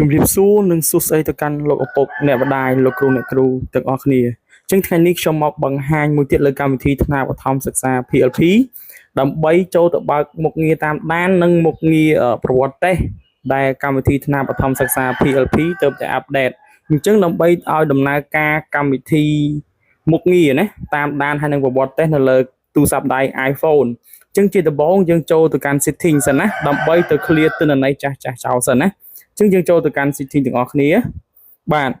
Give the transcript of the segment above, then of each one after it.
ជំរាបសួរនិងសួស្តីទៅកាន់លោកឪពុកអ្នកម្ដាយលោកគ្រូអ្នកគ្រូទាំងអស់គ្នាអញ្ចឹងថ្ងៃនេះខ្ញុំមកបង្ហាញមួយទៀតលើកម្មវិធីថ្នាក់បឋមសិក្សា PLP ដើម្បីចូលទៅបើកមុខងារតាមដាននិងមុខងារប្រវត្តិតេស្តដែលកម្មវិធីថ្នាក់បឋមសិក្សា PLP ទើបតែអាប់ដេតអញ្ចឹងដើម្បីឲ្យដំណើរការកម្មវិធីមុខងារណាតាមដានហើយនឹងប្រវត្តិតេស្តនៅលើទូរស័ព្ទដៃ iPhone អញ្ចឹងជាដំបូងយើងចូលទៅកាន់ setting សិនណាដើម្បីទៅ clear ទិន្នន័យចាស់ចោលសិនណាអញ្ចឹងយើងចូលទៅកាន់ setting ទាំងអស់គ្នាបាទ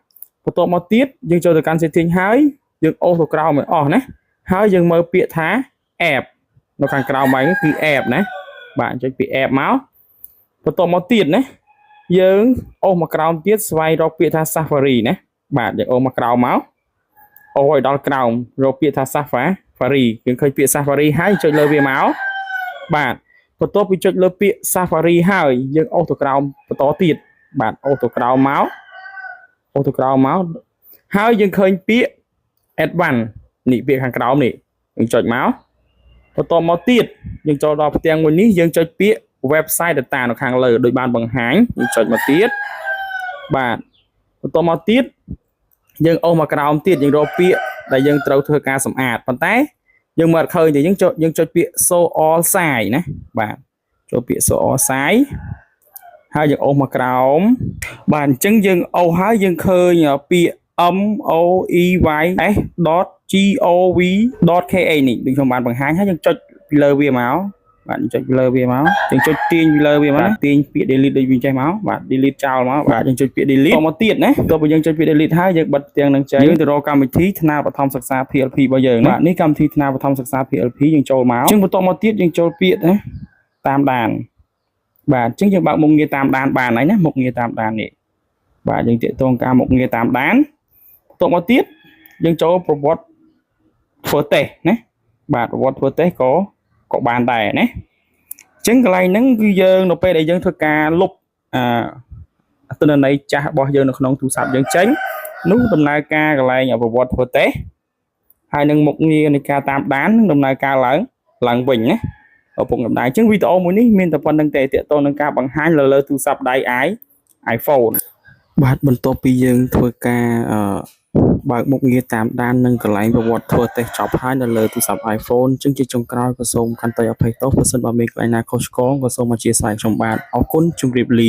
បន្ទាប់មកទៀតយើងចូលទៅកាន់ setting ហើយយើងអូសទៅក្រោមឲ្យអស់ណាហើយយើងមើលពាក្យថា app នៅខាងក្រោមហ្នឹងគឺ app ណាបាទចុចពាក្យ app មកបន្ទាប់មកទៀតណាយើងអូសមកក្រោមទៀតស្វែងរកពាក្យថា Safari ណាបាទយើងអូសមកក្រោមមកអូសឲ្យដល់ក្រោមរកពាក្យថា Safari យើងឃើញពាក្យ Safari ហើយចុចលើវាមកបាទបន្ទាប់ពីចុចលើពាក្យ Safari ហើយយើងអូសទៅក្រោមបន្តទៀតបាទអូសទៅក្រោមមកហើយយើងឃើញពាក្យ Advanced នេះពាក្យខាងក្រោមនេះយើងចុចមកបន្ទាប់មកទៀតយើងចូលដល់ផ្ទាំងមួយនេះយើងចុចពាក្យ website data នៅខាងលើដូចបានបង្ហាញយើងចុចមកទៀតបាទបន្ទាប់មកទៀតយើងអូសមកក្រោមទៀតយើងរកពាក្យដែលយើងត្រូវធ្វើការសម្អាតប៉ុន្តែយើងមើលឃើញតែយើងចុចពាក្យ show all site ណាបាទចូលពាក្យ show all site ហើយយើងអូសមកក្រោមបាទអញ្ចឹងយើងអូសហើយយើងឃើញពាក្យ moeys.gov.ka នេះដូចខ្ញុំបានបង្ហាញហើយយើងចុចពីលើវាមកបាទចុចពីលើវាមកយើងចុចទាញពីលើវាមកទាញពាក្យ delete ដូចវាចេះមកបាទ delete ចោលមកបាទយើងចុចពាក្យ delete មកទៀតណាតោះបើយើងចុចពាក្យ delete ហើយយើងបិទទាំងនឹងចេញយើងទៅរកកម្មវិធីថ្នាក់បឋមសិក្សា PLP របស់យើងបាទនេះកម្មវិធីថ្នាក់បឋមសិក្សា PLP យើងចូលមកអញ្ចឹងបន្ទាប់មកទៀតយើងចូលពាក្យណាតាមដានបាទអញ្ចឹងយើងបើកមុខងារតាមដានបានហើយណាមុខងារតាមដាននេះបាទយើងទាក់ទងការមុខងារតាមដានបន្ទាប់មកទៀតយើងចូលប្រវត្តិធ្វើតេស្តណាបាទប្រវត្តិធ្វើតេស្តក៏បានដែរណាអញ្ចឹងកន្លែងហ្នឹងគឺយើងនៅពេលដែលយើងធ្វើការលុបទិន្នន័យចាស់របស់យើងនៅក្នុងទូរស័ព្ទយើងចេញនោះដំណើរការកន្លែងប្រវត្តិធ្វើតេស្តហើយនឹងមុខងារនៃការតាមដាននឹងដំណើរការឡើងវិញណាឪពុកម្ដាយអញ្ចឹងវីដេអូមួយនេះមានតែប៉ុណ្្នឹងទេទាក់ទងនឹងការបង្ហាញលើទូរស័ព្ទដៃ iPhone បាទបន្ទាប់ពីយើងធ្វើការបើកមុខងារតាមដាននឹងកន្លែងប្រវត្តិធ្វើតេស្តចប់ហើយនៅលើទូរស័ព្ទ iPhone អញ្ចឹងជាចុងក្រោយក៏សូមខន្តីអភ័យទោសប្រសិនបើមានកន្លែងណាខុសឆ្គងក៏សូមអធិស្ឋានខ្ញុំបាទអរគុណជម្រាបលា